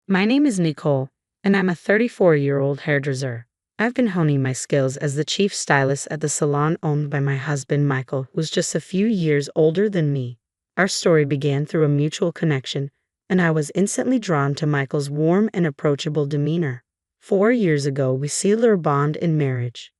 My name is Nicole, and I'm a 34-year-old hairdresser. I've been honing my skills as the chief stylist at the salon owned by my husband Michael, who's just a few years older than me. Our story began through a mutual connection, and I was instantly drawn to Michael's warm and approachable demeanor. 4 years ago, we sealed our bond in marriage.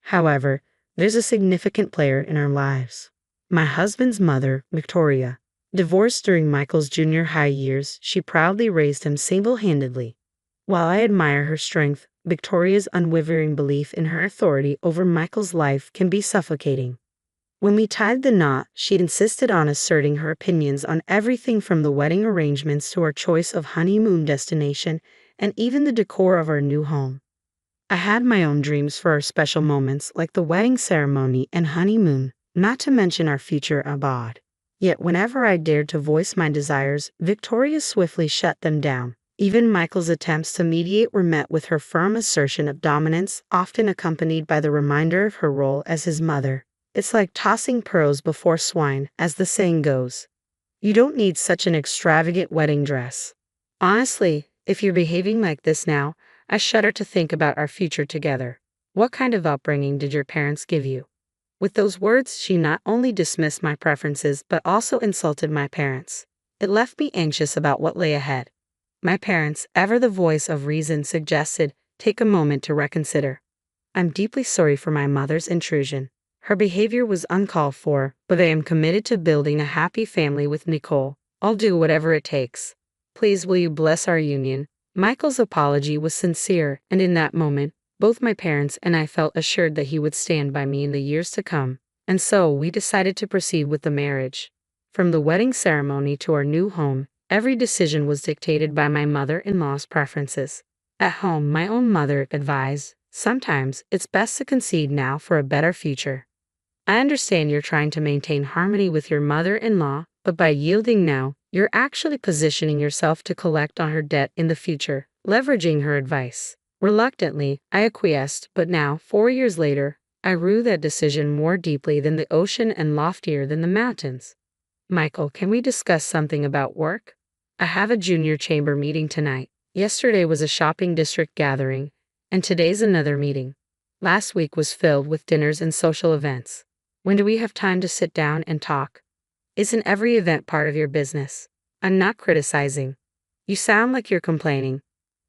However, there's a significant player in our lives. My husband's mother, Victoria. Divorced during Michael's junior high years, she proudly raised him single-handedly. While I admire her strength, Victoria's unwavering belief in her authority over Michael's life can be suffocating. When we tied the knot, she insisted on asserting her opinions on everything from the wedding arrangements to our choice of honeymoon destination and even the decor of our new home. I had my own dreams for our special moments like the wedding ceremony and honeymoon, not to mention our future abroad. Yet whenever I dared to voice my desires, Victoria swiftly shut them down. Even Michael's attempts to mediate were met with her firm assertion of dominance, often accompanied by the reminder of her role as his mother. It's like tossing pearls before swine, as the saying goes. You don't need such an extravagant wedding dress. Honestly, if you're behaving like this now, I shudder to think about our future together. What kind of upbringing did your parents give you? With those words, she not only dismissed my preferences but also insulted my parents. It left me anxious about what lay ahead. My parents, ever the voice of reason, suggested, take a moment to reconsider. I'm deeply sorry for my mother's intrusion. Her behavior was uncalled for, but I am committed to building a happy family with Nicole. I'll do whatever it takes. Please will you bless our union? Michael's apology was sincere, and in that moment, both my parents and I felt assured that he would stand by me in the years to come, and so we decided to proceed with the marriage. From the wedding ceremony to our new home, every decision was dictated by my mother-in-law's preferences. At home, my own mother advised, sometimes it's best to concede now for a better future. I understand you're trying to maintain harmony with your mother-in-law, but by yielding now, you're actually positioning yourself to collect on her debt in the future, leveraging her advice. Reluctantly, I acquiesced, but now, 4 years later, I rue that decision more deeply than the ocean and loftier than the mountains. Michael, can we discuss something about work? I have a junior chamber meeting tonight. Yesterday was a shopping district gathering, and today's another meeting. Last week was filled with dinners and social events. When do we have time to sit down and talk? Isn't every event part of your business? I'm not criticizing. You sound like you're complaining.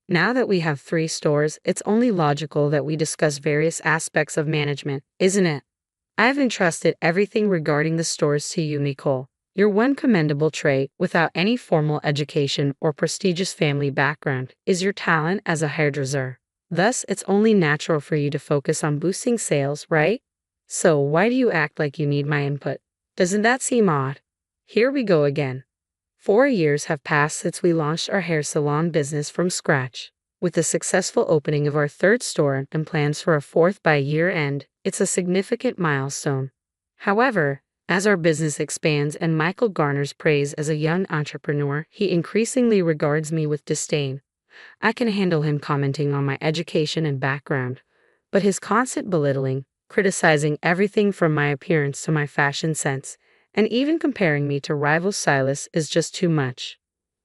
Now that we have 3 stores, it's only logical that we discuss various aspects of management, isn't it? I've entrusted everything regarding the stores to you, Nicole. Your one commendable trait, without any formal education or prestigious family background, is your talent as a hairdresser. Thus, it's only natural for you to focus on boosting sales, right? So, why do you act like you need my input? Doesn't that seem odd? Here we go again. 4 years have passed since we launched our hair salon business from scratch. With the successful opening of our 3rd store and plans for a 4th by year-end, it's a significant milestone. However, as our business expands and Michael garners praise as a young entrepreneur, he increasingly regards me with disdain. I can handle him commenting on my education and background, but his constant belittling, criticizing everything from my appearance to my fashion sense, and even comparing me to rival stylists is just too much.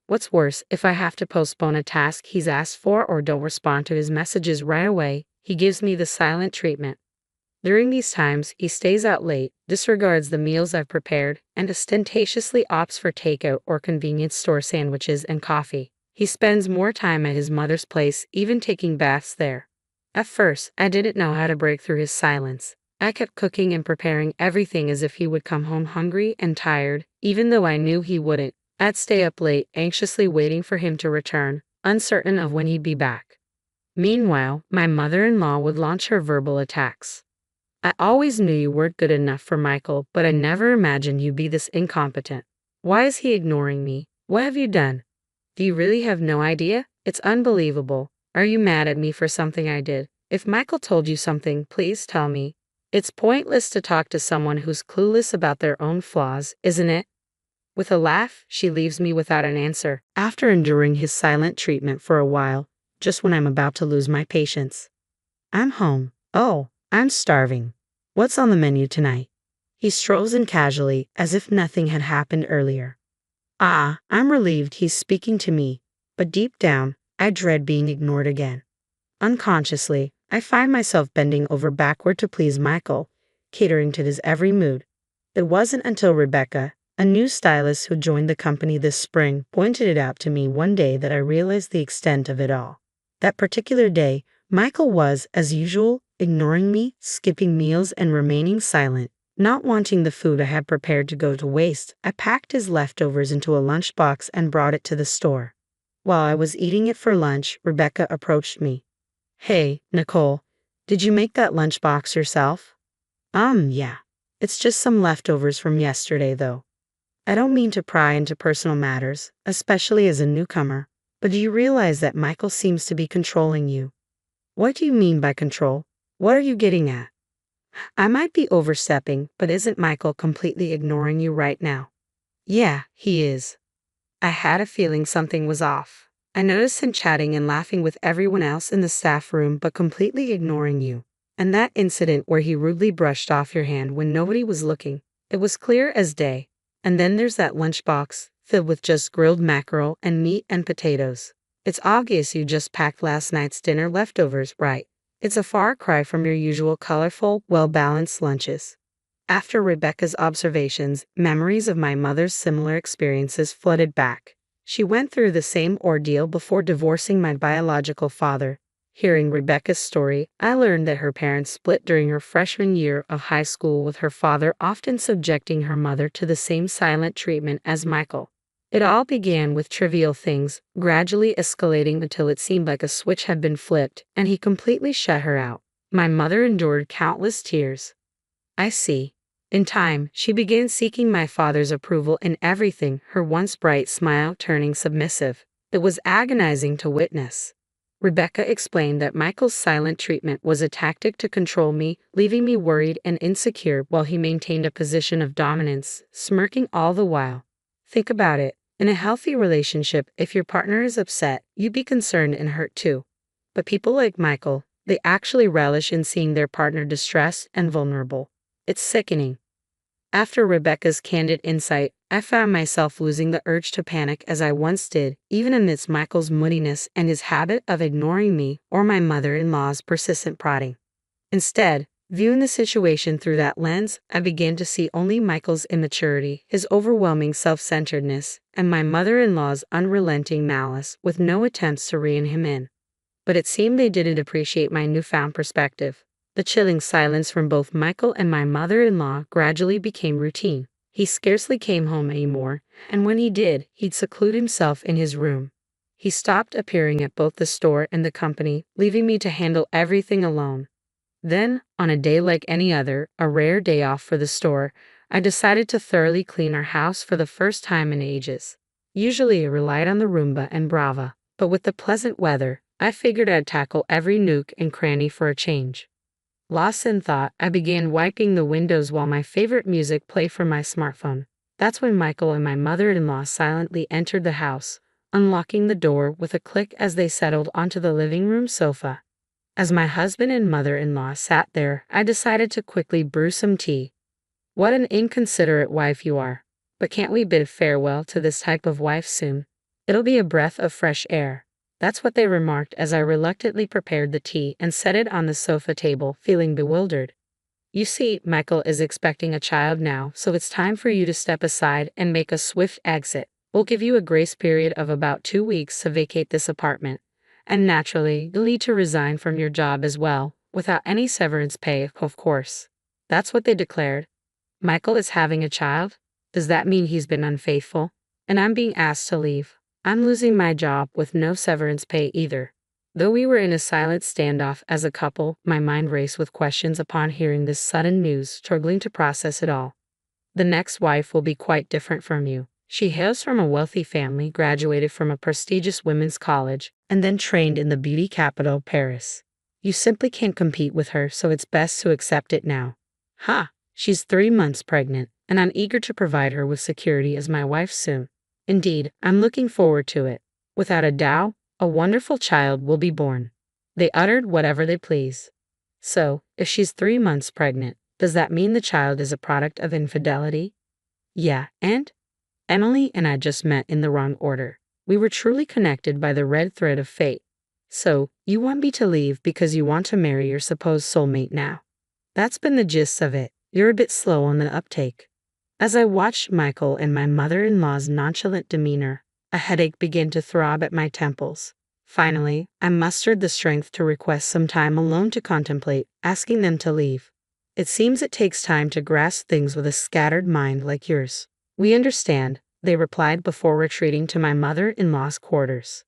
What's worse, if I have to postpone a task he's asked for or don't respond to his messages right away, he gives me the silent treatment. During these times, he stays out late, disregards the meals I've prepared, and ostentatiously opts for takeout or convenience store sandwiches and coffee. He spends more time at his mother's place, even taking baths there. At first, I didn't know how to break through his silence. I kept cooking and preparing everything as if he would come home hungry and tired, even though I knew he wouldn't. I'd stay up late, anxiously waiting for him to return, uncertain of when he'd be back. Meanwhile, my mother-in-law would launch her verbal attacks. I always knew you weren't good enough for Michael, but I never imagined you'd be this incompetent. Why is he ignoring me? What have you done? Do you really have no idea? It's unbelievable. Are you mad at me for something I did? If Michael told you something, please tell me. It's pointless to talk to someone who's clueless about their own flaws, isn't it? With a laugh, she leaves me without an answer, after enduring his silent treatment for a while, just when I'm about to lose my patience. I'm home. Oh, I'm starving. What's on the menu tonight? He strolls in casually, as if nothing had happened earlier. Ah, I'm relieved he's speaking to me. but deep down, I dread being ignored again. Unconsciously, I find myself bending over backward to please Michael, catering to his every mood. It wasn't until Rebecca, a new stylist who joined the company this spring, pointed it out to me one day that I realized the extent of it all. That particular day, Michael was, as usual, ignoring me, skipping meals and remaining silent. Not wanting the food I had prepared to go to waste, I packed his leftovers into a lunchbox and brought it to the store. While I was eating it for lunch, Rebecca approached me. "Hey, Nicole, did you make that lunchbox yourself?" Yeah. It's just some leftovers from yesterday, though. I don't mean to pry into personal matters, especially as a newcomer, but do you realize that Michael seems to be controlling you? What do you mean by control? What are you getting at? I might be overstepping, but isn't Michael completely ignoring you right now? Yeah, he is. I had a feeling something was off. I noticed him chatting and laughing with everyone else in the staff room but completely ignoring you. And that incident where he rudely brushed off your hand when nobody was looking, it was clear as day. And then there's that lunchbox, filled with just grilled mackerel and meat and potatoes. It's obvious you just packed last night's dinner leftovers, right? It's a far cry from your usual colorful, well-balanced lunches. After Rebecca's observations, memories of my mother's similar experiences flooded back. She went through the same ordeal before divorcing my biological father. Hearing Rebecca's story, I learned that her parents split during her freshman year of high school, with her father often subjecting her mother to the same silent treatment as Michael. It all began with trivial things, gradually escalating until it seemed like a switch had been flipped, and he completely shut her out. My mother endured countless tears. I see. In time, she began seeking my father's approval in everything, her once bright smile turning submissive. It was agonizing to witness. Rebecca explained that Michael's silent treatment was a tactic to control me, leaving me worried and insecure while he maintained a position of dominance, smirking all the while. Think about it. In a healthy relationship, if your partner is upset, you'd be concerned and hurt too. But people like Michael, they actually relish in seeing their partner distressed and vulnerable. It's sickening. After Rebecca's candid insight, I found myself losing the urge to panic as I once did, even amidst Michael's moodiness and his habit of ignoring me or my mother-in-law's persistent prodding. Instead, viewing the situation through that lens, I began to see only Michael's immaturity, his overwhelming self-centeredness, and my mother-in-law's unrelenting malice, with no attempts to rein him in. But it seemed they didn't appreciate my newfound perspective. The chilling silence from both Michael and my mother-in-law gradually became routine. He scarcely came home anymore, and when he did, he'd seclude himself in his room. He stopped appearing at both the store and the company, leaving me to handle everything alone. Then, on a day like any other, a rare day off for the store, I decided to thoroughly clean our house for the first time in ages. Usually I relied on the Roomba and Brava, but with the pleasant weather, I figured I'd tackle every nook and cranny for a change. Lost in thought, I began wiping the windows while my favorite music played from my smartphone. That's when Michael and my mother-in-law silently entered the house, unlocking the door with a click as they settled onto the living room sofa. As my husband and mother-in-law sat there, I decided to quickly brew some tea. What an inconsiderate wife you are. But can't we bid farewell to this type of wife soon? It'll be a breath of fresh air. That's what they remarked as I reluctantly prepared the tea and set it on the sofa table, feeling bewildered. You see, Michael is expecting a child now, so it's time for you to step aside and make a swift exit. We'll give you a grace period of about 2 weeks to vacate this apartment. And naturally, you'll need to resign from your job as well, without any severance pay, of course. That's what they declared. Michael is having a child? Does that mean he's been unfaithful? And I'm being asked to leave. I'm losing my job with no severance pay either. Though we were in a silent standoff as a couple, my mind raced with questions upon hearing this sudden news, struggling to process it all. The next wife will be quite different from you. She hails from a wealthy family, graduated from a prestigious women's college, and then trained in the beauty capital, Paris. You simply can't compete with her, so it's best to accept it now. Ha! She's 3 months pregnant, and I'm eager to provide her with security as my wife soon. Indeed, I'm looking forward to it. Without a doubt, a wonderful child will be born. They uttered whatever they please. So, if she's 3 months pregnant, does that mean the child is a product of infidelity? Yeah, and? Emily and I just met in the wrong order. We were truly connected by the red thread of fate. So, you want me to leave because you want to marry your supposed soulmate now? That's been the gist of it. You're a bit slow on the uptake. As I watched Michael and my mother-in-law's nonchalant demeanor, a headache began to throb at my temples. Finally, I mustered the strength to request some time alone to contemplate, asking them to leave. It seems it takes time to grasp things with a scattered mind like yours. We understand, they replied before retreating to my mother-in-law's quarters.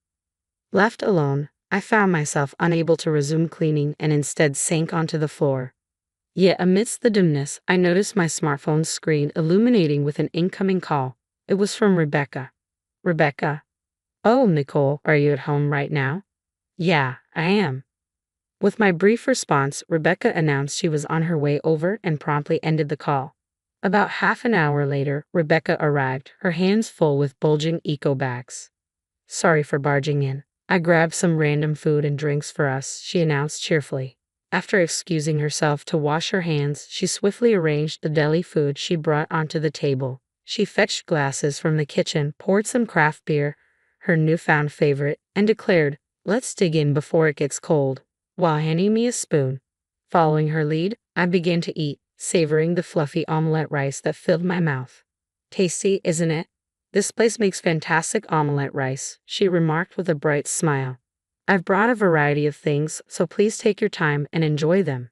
Left alone, I found myself unable to resume cleaning and instead sank onto the floor. Yet amidst the dimness, I noticed my smartphone's screen illuminating with an incoming call. It was from Rebecca. Rebecca? Oh, Nicole, are you at home right now? Yeah, I am. With my brief response, Rebecca announced she was on her way over and promptly ended the call. About half an hour later, Rebecca arrived, her hands full with bulging eco bags. Sorry for barging in. I grabbed some random food and drinks for us, she announced cheerfully. After excusing herself to wash her hands, she swiftly arranged the deli food she brought onto the table. She fetched glasses from the kitchen, poured some craft beer, her newfound favorite, and declared, "Let's dig in before it gets cold," while handing me a spoon. Following her lead, I began to eat, savoring the fluffy omelette rice that filled my mouth. Tasty, isn't it? This place makes fantastic omelette rice, she remarked with a bright smile. I've brought a variety of things, so please take your time and enjoy them.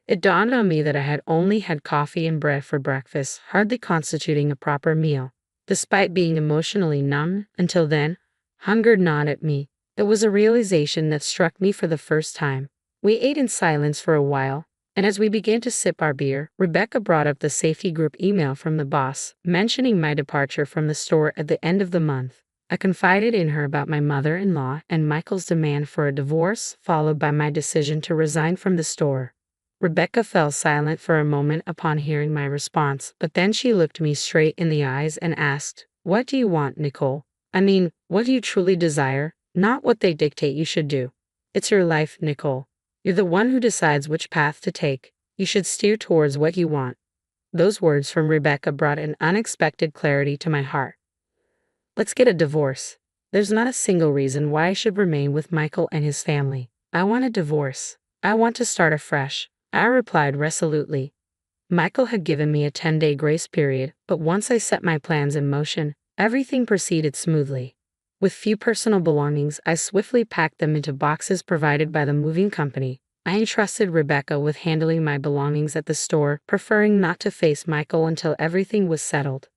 It dawned on me that I had only had coffee and bread for breakfast, hardly constituting a proper meal. Despite being emotionally numb until then, hunger gnawed at me. It was a realization that struck me for the first time. We ate in silence for a while, and as we began to sip our beer, Rebecca brought up the safety group email from the boss, mentioning my departure from the store at the end of the month. I confided in her about my mother-in-law and Michael's demand for a divorce, followed by my decision to resign from the store. Rebecca fell silent for a moment upon hearing my response, but then she looked me straight in the eyes and asked, "What do you want, Nicole? I mean, what do you truly desire? Not what they dictate you should do. It's your life, Nicole. You're the one who decides which path to take. You should steer towards what you want." Those words from Rebecca brought an unexpected clarity to my heart. Let's get a divorce. There's not a single reason why I should remain with Michael and his family. I want a divorce. I want to start afresh, I replied resolutely. Michael had given me a 10-day grace period, but once I set my plans in motion, everything proceeded smoothly. With few personal belongings, I swiftly packed them into boxes provided by the moving company. I entrusted Rebecca with handling my belongings at the store, preferring not to face Michael until everything was settled.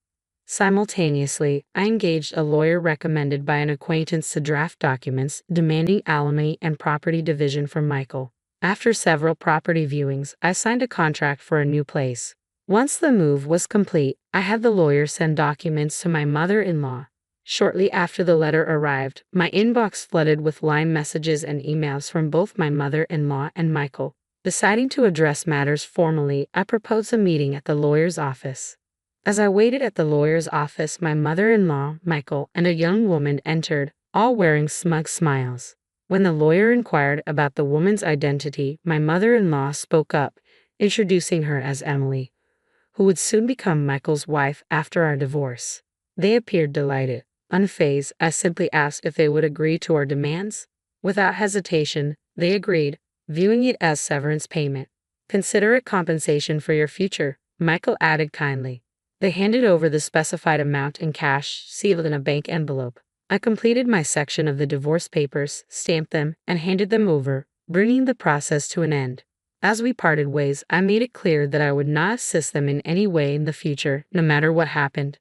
Simultaneously, I engaged a lawyer recommended by an acquaintance to draft documents demanding alimony and property division from Michael. After several property viewings, I signed a contract for a new place. Once the move was complete, I had the lawyer send documents to my mother-in-law. Shortly after the letter arrived, my inbox flooded with line messages and emails from both my mother-in-law and Michael. Deciding to address matters formally, I proposed a meeting at the lawyer's office. As I waited at the lawyer's office, my mother-in-law, Michael, and a young woman entered, all wearing smug smiles. When the lawyer inquired about the woman's identity, my mother-in-law spoke up, introducing her as Emily, who would soon become Michael's wife after our divorce. They appeared delighted. Unfazed, I simply asked if they would agree to our demands. Without hesitation, they agreed, viewing it as severance payment. "Consider it compensation for your future," Michael added kindly. They handed over the specified amount in cash, sealed in a bank envelope. I completed my section of the divorce papers, stamped them, and handed them over, bringing the process to an end. As we parted ways, I made it clear that I would not assist them in any way in the future, no matter what happened.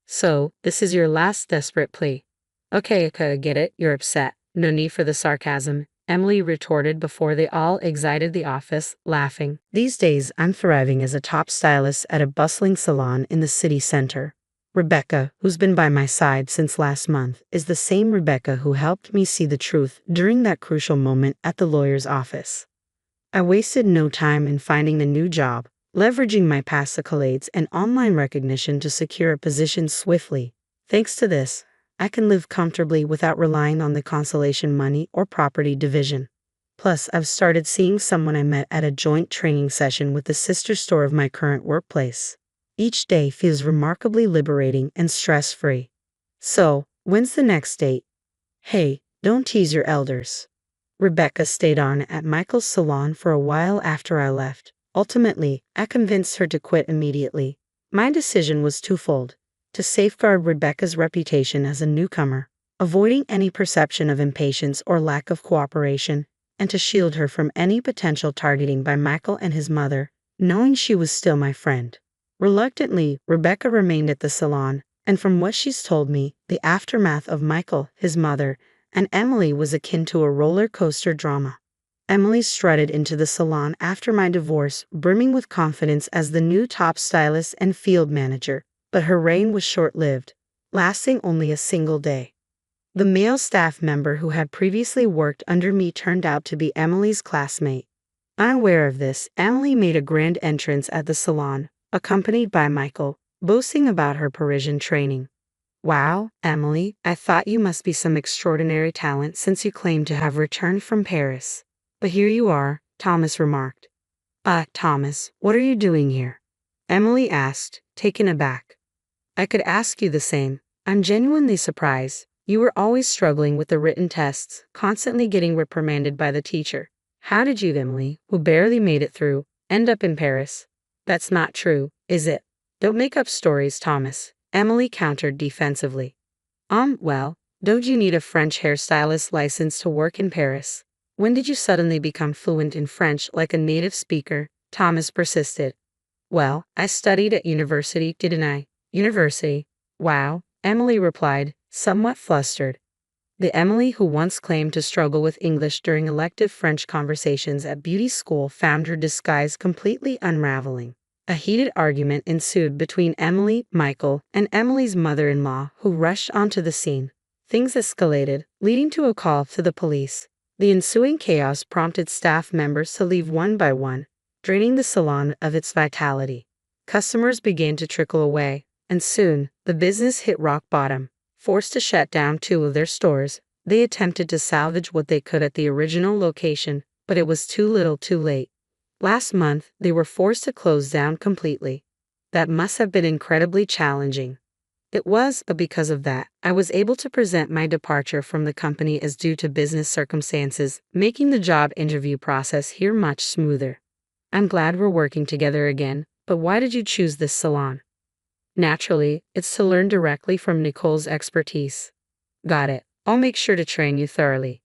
"So, this is your last desperate plea." "Okay, get it, you're upset. No need for the sarcasm," Emily retorted before they all exited the office, laughing. These days, I'm thriving as a top stylist at a bustling salon in the city center. Rebecca, who's been by my side since last month, is the same Rebecca who helped me see the truth during that crucial moment at the lawyer's office. I wasted no time in finding a new job, leveraging my past accolades and online recognition to secure a position swiftly. Thanks to this, I can live comfortably without relying on the consolation money or property division. Plus, I've started seeing someone I met at a joint training session with the sister store of my current workplace. Each day feels remarkably liberating and stress-free. So, When's the next date? Hey, don't tease your elders. Rebecca stayed on at Michael's salon for a while after I left. Ultimately, I convinced her to quit immediately. My decision was twofold: to safeguard Rebecca's reputation as a newcomer, avoiding any perception of impatience or lack of cooperation, and to shield her from any potential targeting by Michael and his mother, knowing she was still my friend. Reluctantly, Rebecca remained at the salon, and from what she's told me, the aftermath of Michael, his mother, and Emily was akin to a roller coaster drama. Emily strutted into the salon after my divorce, brimming with confidence as the new top stylist and field manager, but her reign was short-lived, lasting only a single day. The male staff member who had previously worked under me turned out to be Emily's classmate. Unaware of this, Emily made a grand entrance at the salon, accompanied by Michael, boasting about her Parisian training. "Wow, Emily, I thought you must be some extraordinary talent since you claim to have returned from Paris. But here you are," Thomas remarked. Thomas, what are you doing here?" Emily asked, taken aback. "I could ask you the same. I'm genuinely surprised. You were always struggling with the written tests, constantly getting reprimanded by the teacher. How did you, Emily, who barely made it through, end up in Paris?" "That's not true, is it?" "Don't make up stories, Thomas," Emily countered defensively. Well, don't you need a French hairstylist license to work in Paris? When did you suddenly become fluent in French like a native speaker?" Thomas persisted. "Well, I studied at university, didn't I?" "University? Wow," Emily replied, somewhat flustered. The Emily who once claimed to struggle with English during elective French conversations at beauty school found her disguise completely unraveling. A heated argument ensued between Emily, Michael, and Emily's mother-in-law, who rushed onto the scene. Things escalated, leading to a call to the police. The ensuing chaos prompted staff members to leave one by one, draining the salon of its vitality. Customers began to trickle away, and soon, the business hit rock bottom. Forced to shut down 2 of their stores, they attempted to salvage what they could at the original location, but it was too little too late. Last month, they were forced to close down completely. That must have been incredibly challenging. It was, but because of that, I was able to present my departure from the company as due to business circumstances, making the job interview process here much smoother. I'm glad we're working together again, but why did you choose this salon? Naturally, it's to learn directly from Nicole's expertise. Got it. I'll make sure to train you thoroughly.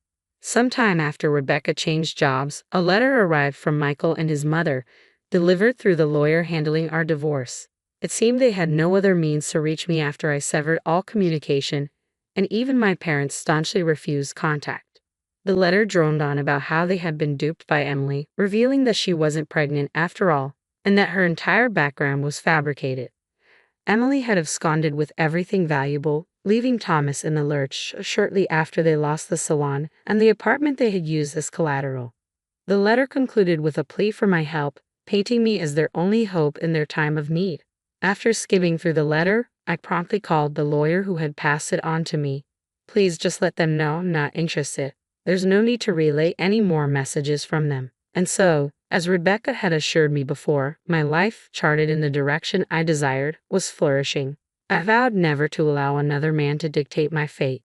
Sometime after Rebecca changed jobs, a letter arrived from Michael and his mother, delivered through the lawyer handling our divorce. It seemed they had no other means to reach me after I severed all communication, and even my parents staunchly refused contact. The letter droned on about how they had been duped by Emily, revealing that she wasn't pregnant after all, and that her entire background was fabricated. Emily had absconded with everything valuable, leaving Thomas in the lurch shortly after they lost the salon and the apartment they had used as collateral. The letter concluded with a plea for my help, painting me as their only hope in their time of need. After skimming through the letter, I promptly called the lawyer who had passed it on to me. "Please just let them know I'm not interested. There's no need to relay any more messages from them." And so, as Rebecca had assured me before, my life, charted in the direction I desired, was flourishing. I vowed never to allow another man to dictate my fate.